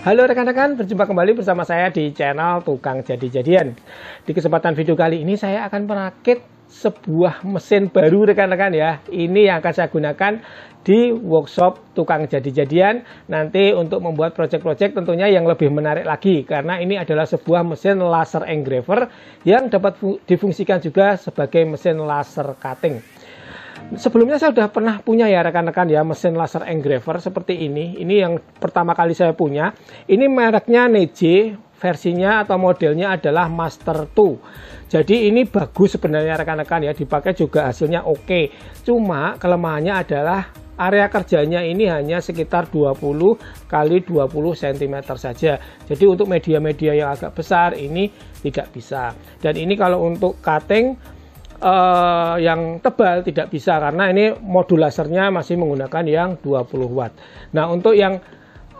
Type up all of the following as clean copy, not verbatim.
Halo rekan-rekan, berjumpa kembali bersama saya di channel Tukang Jadi-Jadian. Di kesempatan video kali ini saya akan merakit sebuah mesin baru rekan-rekan ya. Ini yang akan saya gunakan di workshop Tukang Jadi-Jadian nanti untuk membuat project-project tentunya yang lebih menarik lagi, karena ini adalah sebuah mesin laser engraver yang dapat difungsikan juga sebagai mesin laser cutting. Sebelumnya saya sudah pernah punya ya rekan-rekan ya, mesin laser engraver seperti ini. Ini yang pertama kali saya punya. Ini mereknya Neje, versinya atau modelnya adalah Master 2. Jadi ini bagus sebenarnya rekan-rekan ya, dipakai juga hasilnya oke. Cuma kelemahannya adalah area kerjanya ini hanya sekitar 20 kali 20 cm saja. Jadi untuk media-media yang agak besar ini tidak bisa. Dan ini kalau untuk cutting yang tebal tidak bisa, karena ini modul lasernya masih menggunakan yang 20 watt. Nah, untuk yang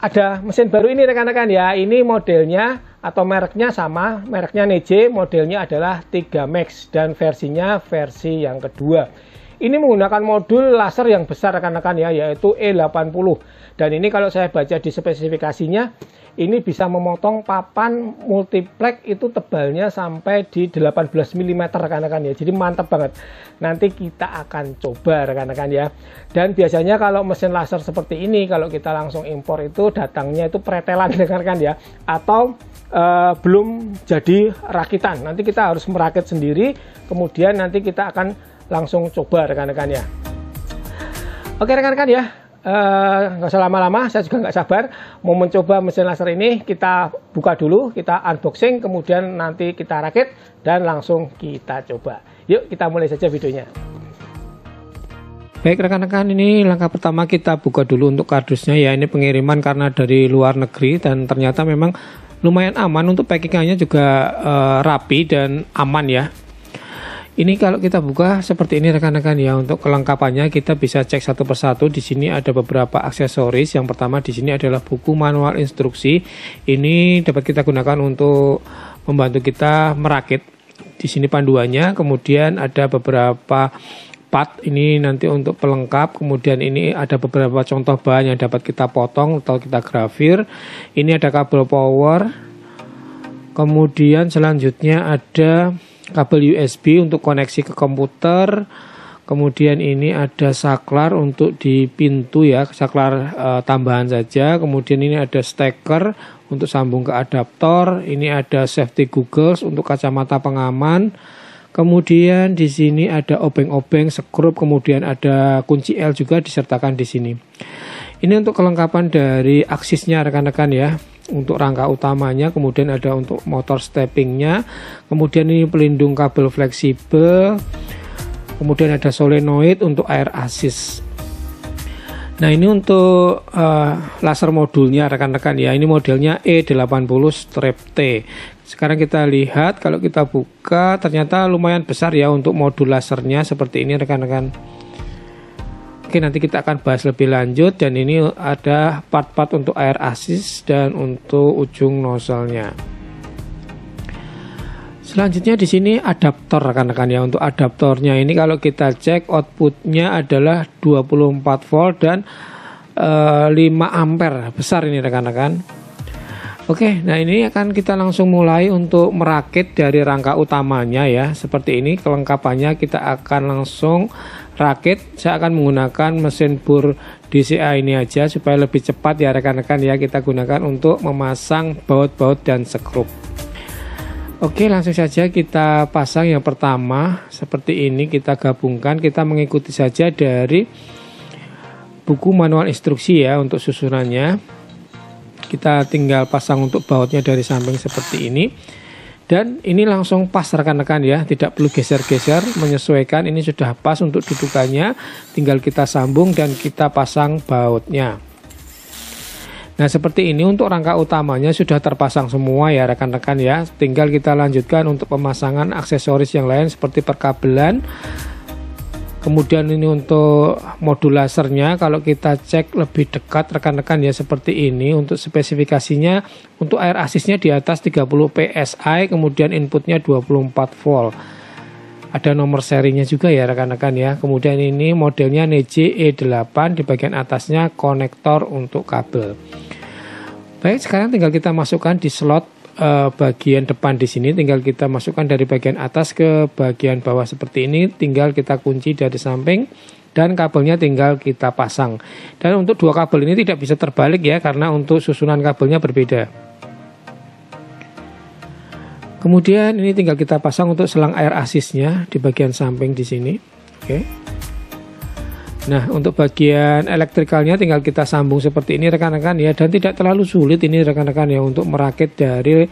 ada mesin baru ini rekan-rekan ya, ini modelnya atau mereknya sama, mereknya Neje, modelnya adalah 3 Max dan versinya versi yang kedua. Ini menggunakan modul laser yang besar rekan-rekan ya, yaitu E80. Dan ini kalau saya baca di spesifikasinya, ini bisa memotong papan multiplex itu tebalnya sampai di 18 mm rekan-rekan ya. Jadi mantap banget. Nanti kita akan coba rekan-rekan ya. Dan biasanya kalau mesin laser seperti ini, kalau kita langsung impor itu datangnya itu pretelan rekan-rekan ya. Atau belum jadi rakitan. Nanti kita harus merakit sendiri. Kemudian nanti kita akan langsung coba rekan-rekan ya. Oke rekan-rekan ya. Nggak usah lama-lama, saya juga nggak sabar mau mencoba mesin laser ini. Kita buka dulu, kita unboxing, kemudian nanti kita rakit dan langsung kita coba. Yuk kita mulai saja videonya. Baik rekan-rekan, ini langkah pertama kita buka dulu untuk kardusnya ya. Ini pengiriman karena dari luar negeri dan ternyata memang lumayan aman, untuk packingannya juga rapi dan aman ya. Ini kalau kita buka seperti ini rekan-rekan ya. Untuk kelengkapannya kita bisa cek satu persatu. Di sini ada beberapa aksesoris. Yang pertama di sini adalah buku manual instruksi. Ini dapat kita gunakan untuk membantu kita merakit. Di sini panduannya. Kemudian ada beberapa part ini nanti untuk pelengkap. Kemudian ini ada beberapa contoh bahan yang dapat kita potong atau kita grafir. Ini ada kabel power. Kemudian selanjutnya ada kabel USB untuk koneksi ke komputer. Kemudian ini ada saklar untuk di pintu ya, saklar tambahan saja. Kemudian ini ada steker untuk sambung ke adaptor. Ini ada safety goggles untuk kacamata pengaman. Kemudian di sini ada obeng-obeng, skrup, kemudian ada kunci L juga disertakan di sini. Ini untuk kelengkapan dari aksisnya rekan-rekan ya. Untuk rangka utamanya, kemudian ada untuk motor steppingnya, kemudian ini pelindung kabel fleksibel, kemudian ada solenoid untuk air assist. Nah ini untuk laser modulnya rekan-rekan ya, ini modelnya E80 strap T. Sekarang kita lihat, kalau kita buka ternyata lumayan besar ya untuk modul lasernya seperti ini rekan-rekan. Oke, nanti kita akan bahas lebih lanjut. Dan ini ada part-part untuk air assist dan untuk ujung nozzle-nya. Selanjutnya di sini adaptor rekan-rekan ya. Untuk adaptornya ini kalau kita cek outputnya adalah 24 volt dan 5 ampere, besar ini rekan-rekan. Oke, nah ini akan kita langsung mulai untuk merakit dari rangka utamanya ya. Seperti ini kelengkapannya, kita akan langsung rakit. Saya akan menggunakan mesin bor DCA ini aja supaya lebih cepat ya rekan-rekan ya, kita gunakan untuk memasang baut-baut dan skrup. Oke, langsung saja kita pasang. Yang pertama seperti ini, kita gabungkan, kita mengikuti saja dari buku manual instruksi ya untuk susunannya. Kita tinggal pasang untuk bautnya dari samping seperti ini. Dan ini langsung pas rekan-rekan ya, tidak perlu geser-geser, menyesuaikan. Ini sudah pas untuk dudukannya, tinggal kita sambung dan kita pasang bautnya. Nah seperti ini untuk rangka utamanya sudah terpasang semua ya rekan-rekan ya. Tinggal kita lanjutkan untuk pemasangan aksesoris yang lain seperti perkabelan. Kemudian ini untuk modul lasernya, kalau kita cek lebih dekat rekan-rekan ya seperti ini. Untuk spesifikasinya, untuk air assistnya di atas 30 psi, kemudian inputnya 24 volt. Ada nomor serinya juga ya rekan-rekan ya. Kemudian ini modelnya Neje E8, di bagian atasnya konektor untuk kabel. Baik, sekarang tinggal kita masukkan di slot bagian depan di sini, tinggal kita masukkan dari bagian atas ke bagian bawah seperti ini, tinggal kita kunci dari samping dan kabelnya tinggal kita pasang. Dan untuk dua kabel ini tidak bisa terbalik ya, karena untuk susunan kabelnya berbeda. Kemudian ini tinggal kita pasang untuk selang air asisnya di bagian samping di sini. Oke. Nah, untuk bagian elektrikalnya tinggal kita sambung seperti ini rekan-rekan ya, dan tidak terlalu sulit ini rekan-rekan ya untuk merakit dari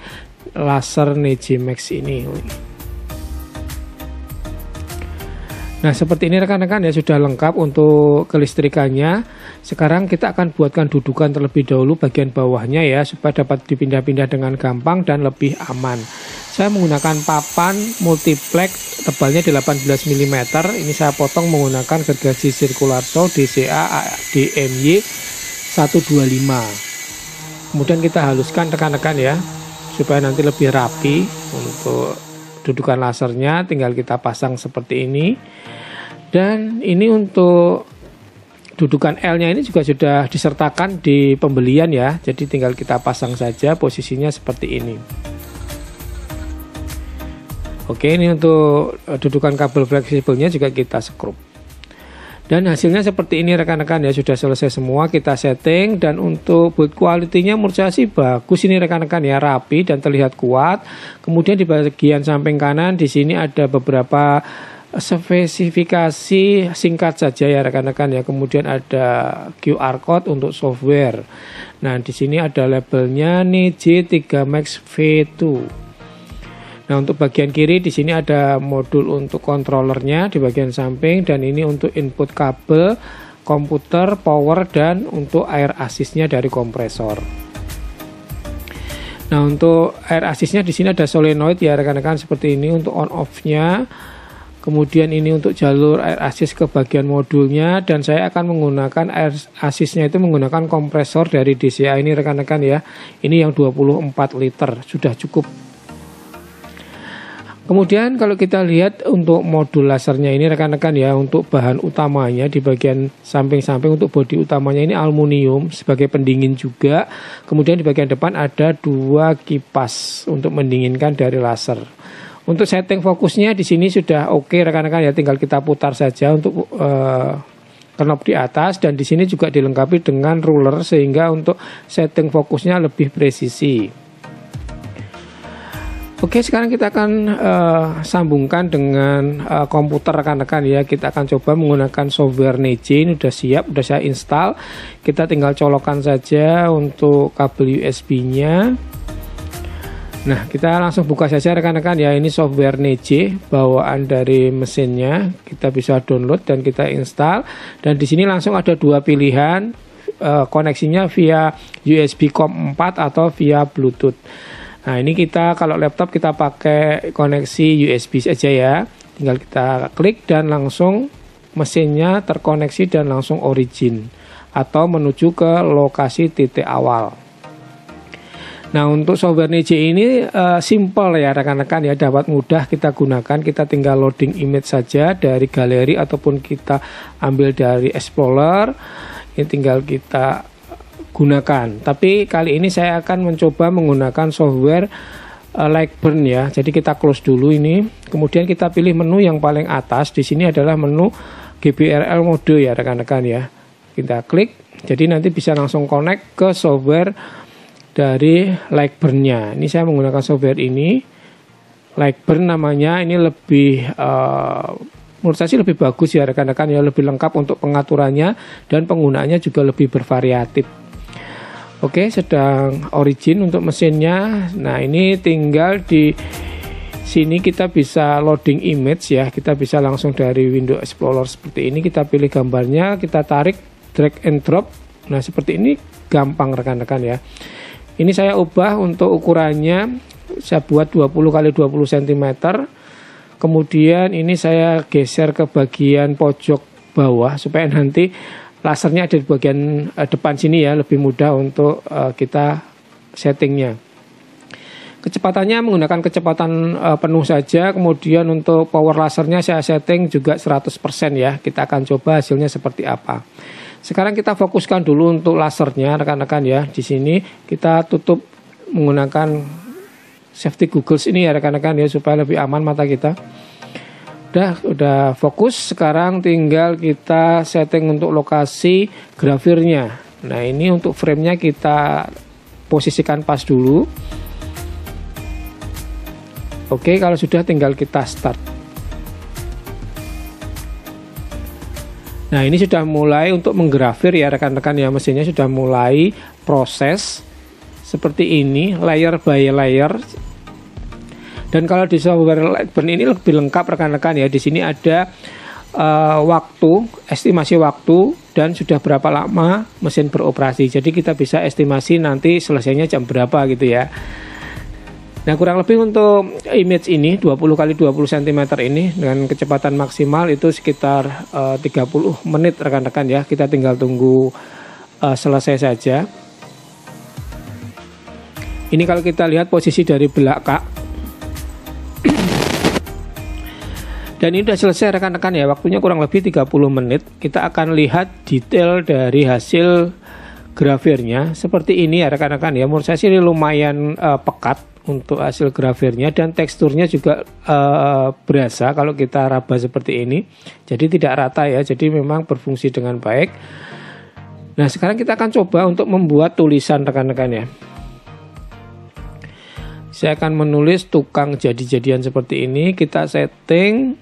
laser Neji Max ini. Nah, seperti ini rekan-rekan ya, sudah lengkap untuk kelistrikannya. Sekarang kita akan buatkan dudukan terlebih dahulu bagian bawahnya ya, supaya dapat dipindah-pindah dengan gampang dan lebih aman. Saya menggunakan papan multiplex tebalnya 18 mm. Ini saya potong menggunakan gergaji circular saw DCA DMY 125. Kemudian kita haluskan rekan-rekan ya, supaya nanti lebih rapi. Untuk dudukan lasernya tinggal kita pasang seperti ini. Dan ini untuk dudukan L-nya ini juga sudah disertakan di pembelian ya. Jadi tinggal kita pasang saja, posisinya seperti ini. Oke, ini untuk dudukan kabel fleksibelnya juga kita skrup. Dan hasilnya seperti ini rekan-rekan ya, sudah selesai semua kita setting. Dan untuk build quality-nya menurut saya sih bagus ini rekan-rekan ya, rapi dan terlihat kuat. Kemudian di bagian samping kanan di sini ada beberapa spesifikasi singkat saja ya rekan-rekan ya. Kemudian ada QR code untuk software. Nah, di sini ada labelnya Neji 3 Max V2. Nah, untuk bagian kiri di sini ada modul untuk kontrolernya di bagian samping, dan ini untuk input kabel, komputer, power, dan untuk air asisnya dari kompresor. Nah, untuk air asisnya di sini ada solenoid ya rekan-rekan seperti ini untuk on off-nya. Kemudian ini untuk jalur air asis ke bagian modulnya, dan saya akan menggunakan air asisnya itu menggunakan kompresor dari DCA ini rekan-rekan ya. Ini yang 24 liter, sudah cukup. Kemudian kalau kita lihat untuk modul lasernya ini rekan-rekan ya, untuk bahan utamanya di bagian samping-samping untuk bodi utamanya ini aluminium sebagai pendingin juga. Kemudian di bagian depan ada dua kipas untuk mendinginkan dari laser. Untuk setting fokusnya di sini sudah oke rekan-rekan ya, tinggal kita putar saja untuk knob di atas, dan di sini juga dilengkapi dengan ruler sehingga untuk setting fokusnya lebih presisi. Oke, sekarang kita akan sambungkan dengan komputer rekan-rekan ya. Kita akan coba menggunakan software Neji. Ini udah siap, udah saya install. Kita tinggal colokkan saja untuk kabel USB-nya. Nah, kita langsung buka saja rekan-rekan ya. Ini software Neji bawaan dari mesinnya. Kita bisa download dan kita install. Dan di sini langsung ada dua pilihan, koneksinya via USB COM 4 atau via Bluetooth. Nah, ini kita kalau laptop kita pakai koneksi USB saja ya. Tinggal kita klik dan langsung mesinnya terkoneksi dan langsung origin atau menuju ke lokasi titik awal. Nah, untuk software Neji ini simple ya rekan-rekan ya, dapat mudah kita gunakan. Kita tinggal loading image saja dari galeri ataupun kita ambil dari Explorer. Ini tinggal kita gunakan. Tapi kali ini saya akan mencoba menggunakan software Lightburn ya. Jadi kita close dulu ini. Kemudian kita pilih menu yang paling atas. Di sini adalah menu GBRL mode ya rekan-rekan ya. Kita klik. Jadi nanti bisa langsung connect ke software dari Lightburn-nya. Ini saya menggunakan software ini. Lightburn namanya. Ini lebih menurut saya sih lebih bagus ya rekan-rekan ya, lebih lengkap untuk pengaturannya dan penggunaannya juga lebih bervariatif. Oke, sedang origin untuk mesinnya. Nah, ini tinggal di sini kita bisa loading image ya. Kita bisa langsung dari window Explorer seperti ini. Kita pilih gambarnya, kita tarik, drag and drop. Nah, seperti ini gampang rekan-rekan ya. Ini saya ubah untuk ukurannya. Saya buat 20 x 20 cm. Kemudian ini saya geser ke bagian pojok bawah supaya nanti lasernya ada di bagian depan sini ya, lebih mudah untuk kita settingnya. Kecepatannya menggunakan kecepatan penuh saja. Kemudian untuk power lasernya saya setting juga 100% ya. Kita akan coba hasilnya seperti apa. Sekarang kita fokuskan dulu untuk lasernya rekan-rekan ya. Di sini kita tutup menggunakan safety goggles ini ya rekan-rekan ya, supaya lebih aman mata kita. Udah fokus. Sekarang tinggal kita setting untuk lokasi grafirnya. Nah, ini untuk framenya kita posisikan pas dulu. Oke, kalau sudah tinggal kita start. Nah, ini sudah mulai untuk menggrafir ya rekan-rekan ya, mesinnya sudah mulai proses seperti ini, layer by layer. Dan kalau di software Lightburn ini lebih lengkap rekan-rekan ya. Di sini ada waktu, estimasi waktu, dan sudah berapa lama mesin beroperasi. Jadi kita bisa estimasi nanti selesainya jam berapa gitu ya. Nah, kurang lebih untuk image ini 20x20 cm ini dengan kecepatan maksimal itu sekitar 30 menit rekan-rekan ya. Kita tinggal tunggu selesai saja. Ini kalau kita lihat posisi dari belakang. Dan ini sudah selesai rekan-rekan ya, waktunya kurang lebih 30 menit. Kita akan lihat detail dari hasil grafirnya seperti ini ya rekan-rekan ya. Menurut saya sih lumayan pekat untuk hasil grafirnya, dan teksturnya juga berasa kalau kita raba seperti ini. Jadi tidak rata ya, jadi memang berfungsi dengan baik. Nah, sekarang kita akan coba untuk membuat tulisan rekan-rekan ya. Saya akan menulis tukang jadi-jadian seperti ini, kita setting.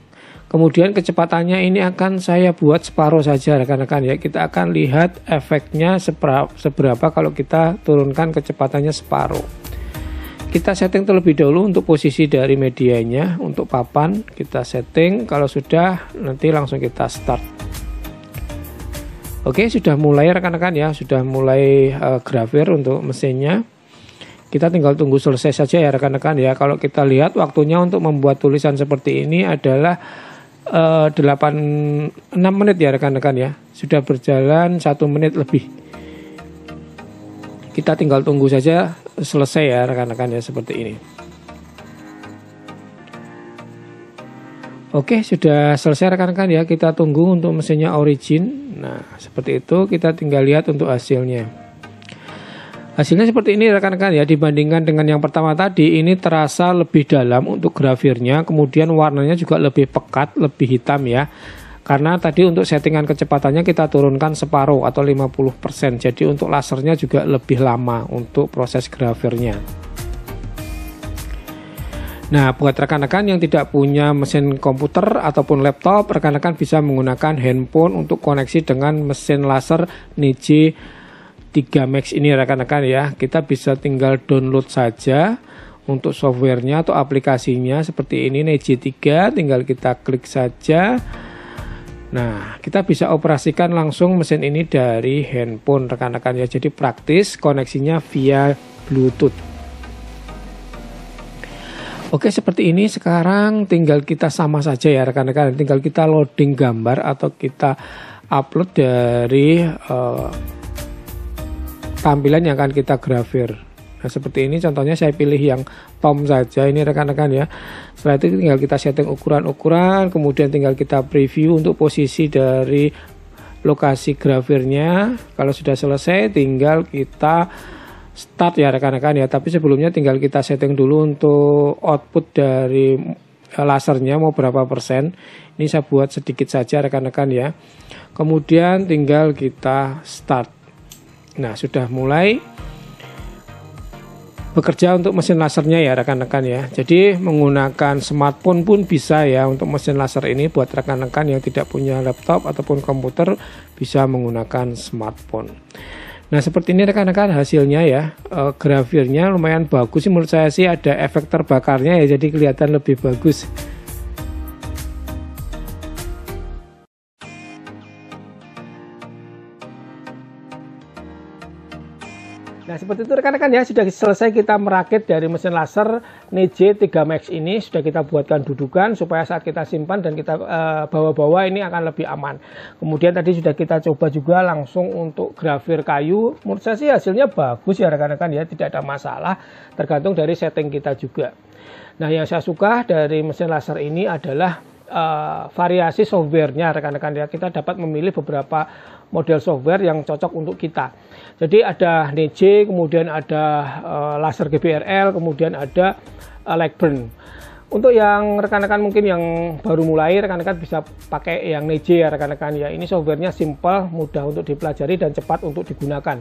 Kemudian kecepatannya ini akan saya buat separuh saja rekan-rekan ya. Kita akan lihat efeknya seberapa kalau kita turunkan kecepatannya separuh. Kita setting terlebih dahulu untuk posisi dari medianya. Untuk papan kita setting, kalau sudah nanti langsung kita start. Oke, sudah mulai rekan-rekan ya, sudah mulai grafir untuk mesinnya. Kita tinggal tunggu selesai saja ya rekan-rekan ya. Kalau kita lihat waktunya untuk membuat tulisan seperti ini adalah 6 menit ya rekan-rekan ya. Sudah berjalan 1 menit lebih. Kita tinggal tunggu saja selesai ya rekan-rekan ya, seperti ini. Oke, sudah selesai rekan-rekan ya. Kita tunggu untuk mesinnya origin. Nah, seperti itu. Kita tinggal lihat untuk hasilnya. Hasilnya seperti ini rekan-rekan ya, dibandingkan dengan yang pertama tadi, ini terasa lebih dalam untuk grafirnya, kemudian warnanya juga lebih pekat, lebih hitam ya. Karena tadi untuk settingan kecepatannya kita turunkan separuh atau 50%, jadi untuk lasernya juga lebih lama untuk proses grafirnya. Nah, buat rekan-rekan yang tidak punya mesin komputer ataupun laptop, rekan-rekan bisa menggunakan handphone untuk koneksi dengan mesin laser NIJI 3 Max ini rekan-rekan ya. Kita bisa tinggal download saja untuk softwarenya atau aplikasinya seperti ini, NIJI 3, tinggal kita klik saja. Nah, kita bisa operasikan langsung mesin ini dari handphone rekan-rekan ya. Jadi praktis, koneksinya via Bluetooth. Oke, seperti ini. Sekarang tinggal kita sama saja ya rekan-rekan, tinggal kita loading gambar atau kita upload dari tampilan yang akan kita grafir. Nah, seperti ini contohnya, saya pilih yang Tom saja ini rekan-rekan ya. Setelah itu tinggal kita setting ukuran-ukuran, kemudian tinggal kita preview untuk posisi dari lokasi grafirnya. Kalau sudah selesai tinggal kita start ya rekan-rekan ya. Tapi sebelumnya tinggal kita setting dulu untuk output dari lasernya mau berapa persen. Ini saya buat sedikit saja rekan-rekan ya. Kemudian tinggal kita start. Nah, sudah mulai bekerja untuk mesin lasernya ya rekan-rekan ya. Jadi menggunakan smartphone pun bisa ya untuk mesin laser ini. Buat rekan-rekan yang tidak punya laptop ataupun komputer bisa menggunakan smartphone. Nah, seperti ini rekan-rekan hasilnya ya. Grafirnya lumayan bagus sih menurut saya sih, ada efek terbakarnya ya, jadi kelihatan lebih bagus. Nah, seperti itu rekan-rekan ya, sudah selesai kita merakit dari mesin laser NIJI 3 Max ini. Sudah kita buatkan dudukan supaya saat kita simpan dan kita bawa-bawa ini akan lebih aman. Kemudian tadi sudah kita coba juga langsung untuk grafir kayu. Menurut saya sih hasilnya bagus ya rekan-rekan ya, tidak ada masalah, tergantung dari setting kita juga. Nah, yang saya suka dari mesin laser ini adalah variasi softwarenya rekan-rekan ya. Kita dapat memilih beberapa model software yang cocok untuk kita. Jadi ada NEJ, kemudian ada laser GBRL, kemudian ada Lightburn. Untuk yang rekan-rekan mungkin yang baru mulai, rekan-rekan bisa pakai yang NEJ ya rekan-rekan ya. Ini softwarenya simple, mudah untuk dipelajari dan cepat untuk digunakan.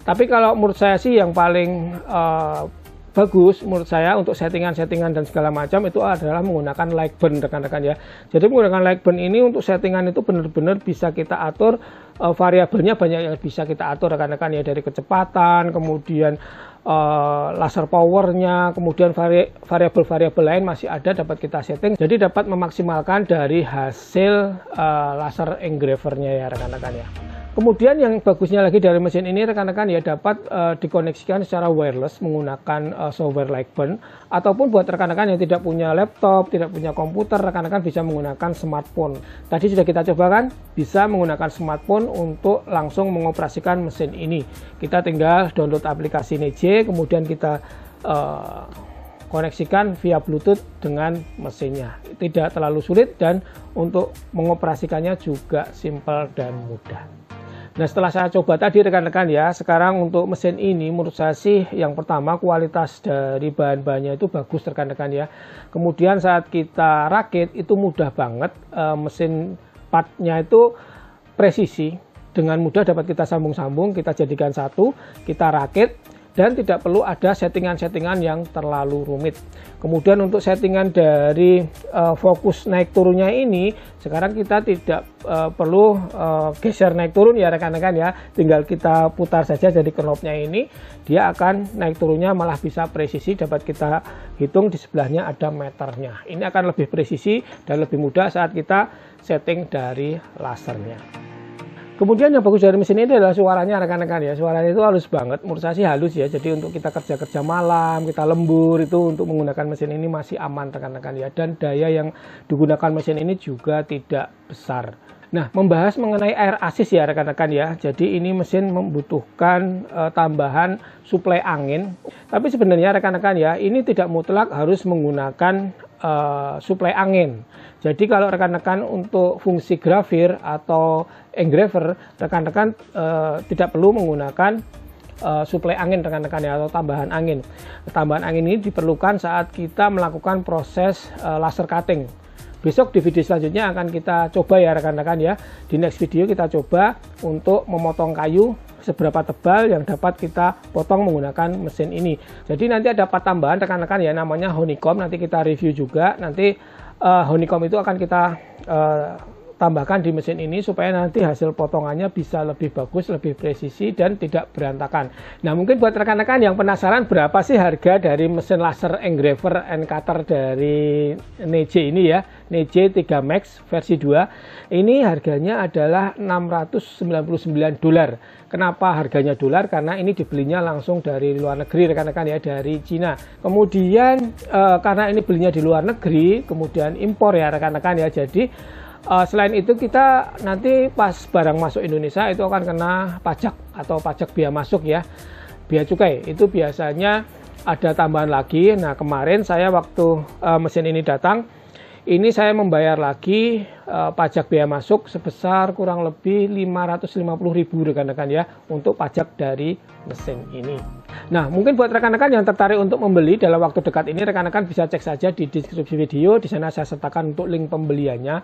Tapi kalau menurut saya sih yang paling bagus menurut saya untuk settingan-settingan dan segala macam itu adalah menggunakan Lightburn rekan-rekan ya. Jadi menggunakan Lightburn ini untuk settingan itu benar-benar bisa kita atur, variabelnya banyak yang bisa kita atur rekan-rekan ya, dari kecepatan, kemudian laser powernya, kemudian variabel-variabel lain masih ada dapat kita setting. Jadi dapat memaksimalkan dari hasil laser engravernya ya rekan-rekan ya. Kemudian yang bagusnya lagi dari mesin ini rekan-rekan ya, dapat dikoneksikan secara wireless menggunakan software Lightburn, ataupun buat rekan-rekan yang tidak punya laptop, tidak punya komputer, rekan-rekan bisa menggunakan smartphone. Tadi sudah kita coba kan, bisa menggunakan smartphone untuk langsung mengoperasikan mesin ini. Kita tinggal download aplikasi NEJ, kemudian kita koneksikan via Bluetooth dengan mesinnya. Tidak terlalu sulit dan untuk mengoperasikannya juga simpel dan mudah. Nah, setelah saya coba tadi rekan-rekan ya, sekarang untuk mesin ini menurut saya sih yang pertama kualitas dari bahan-bahannya itu bagus rekan-rekan ya. Kemudian saat kita rakit itu mudah banget, mesin partnya itu presisi, dengan mudah dapat kita sambung-sambung, kita jadikan satu, kita rakit, dan tidak perlu ada settingan-settingan yang terlalu rumit. Kemudian untuk settingan dari fokus naik turunnya ini, sekarang kita tidak perlu geser naik turun ya rekan-rekan ya, tinggal kita putar saja jadi knobnya ini, dia akan naik turunnya malah bisa presisi, dapat kita hitung di sebelahnya ada meternya. Ini akan lebih presisi dan lebih mudah saat kita setting dari lasernya. Kemudian yang bagus dari mesin ini adalah suaranya rekan-rekan ya. Suaranya itu halus banget, menurut saya sih halus ya. Jadi untuk kita kerja-kerja malam, kita lembur itu untuk menggunakan mesin ini masih aman rekan-rekan ya. Dan daya yang digunakan mesin ini juga tidak besar. Nah, membahas mengenai air assist ya rekan-rekan ya. Jadi ini mesin membutuhkan tambahan suplai angin. Tapi sebenarnya rekan-rekan ya, ini tidak mutlak harus menggunakan suplai angin. Jadi kalau rekan-rekan untuk fungsi grafir atau engraver, rekan-rekan tidak perlu menggunakan suplai angin rekan-rekan ya, atau tambahan angin. Tambahan angin ini diperlukan saat kita melakukan proses laser cutting. Besok di video selanjutnya akan kita coba ya rekan-rekan ya. Di next video kita coba untuk memotong kayu seberapa tebal yang dapat kita potong menggunakan mesin ini. Jadi nanti ada part tambahan rekan-rekan ya, namanya honeycomb, nanti kita review juga. Nanti honeycomb itu akan kita tambahkan di mesin ini supaya nanti hasil potongannya bisa lebih bagus, lebih presisi dan tidak berantakan. Nah, mungkin buat rekan-rekan yang penasaran berapa sih harga dari mesin laser engraver and cutter dari NEJ ini ya, NEJ 3 Max versi 2. Ini harganya adalah $699. Kenapa harganya dolar? Karena ini dibelinya langsung dari luar negeri rekan-rekan ya, dari Cina. Kemudian karena ini belinya di luar negeri, kemudian impor ya rekan-rekan ya. Jadi selain itu kita nanti pas barang masuk Indonesia itu akan kena pajak atau pajak bea masuk ya, bea cukai. Itu biasanya ada tambahan lagi. Nah, kemarin saya waktu mesin ini datang, ini saya membayar lagi pajak bea masuk sebesar kurang lebih 550.000 rekan-rekan ya, untuk pajak dari mesin ini. Nah, mungkin buat rekan-rekan yang tertarik untuk membeli dalam waktu dekat ini, rekan-rekan bisa cek saja di deskripsi video. Di sana saya sertakan untuk link pembeliannya.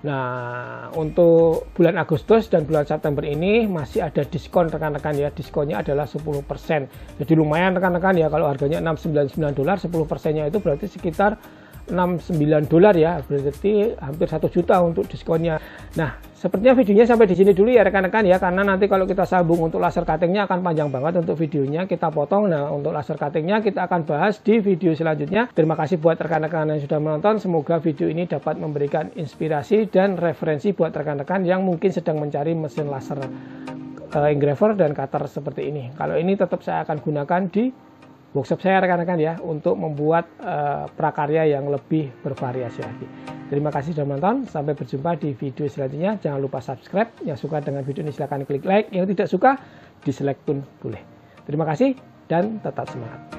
Nah, untuk bulan Agustus dan bulan September ini masih ada diskon rekan-rekan ya. Diskonnya adalah 10%. Jadi lumayan rekan-rekan ya, kalau harganya $699, 10%-nya itu berarti sekitar $69 ya, berarti hampir 1 juta untuk diskonnya. Nah, sepertinya videonya sampai di sini dulu ya rekan-rekan ya, karena nanti kalau kita sambung untuk laser cuttingnya akan panjang banget untuk videonya, kita potong. Nah, untuk laser cuttingnya kita akan bahas di video selanjutnya. Terima kasih buat rekan-rekan yang sudah menonton. Semoga video ini dapat memberikan inspirasi dan referensi buat rekan-rekan yang mungkin sedang mencari mesin laser engraver dan cutter seperti ini. Kalau ini tetap saya akan gunakan di workshop saya rekan-rekan ya, untuk membuat prakarya yang lebih bervariasi lagi. Terima kasih sudah menonton, sampai berjumpa di video selanjutnya. Jangan lupa subscribe, yang suka dengan video ini silahkan klik like, yang tidak suka dislike pun boleh. Terima kasih dan tetap semangat.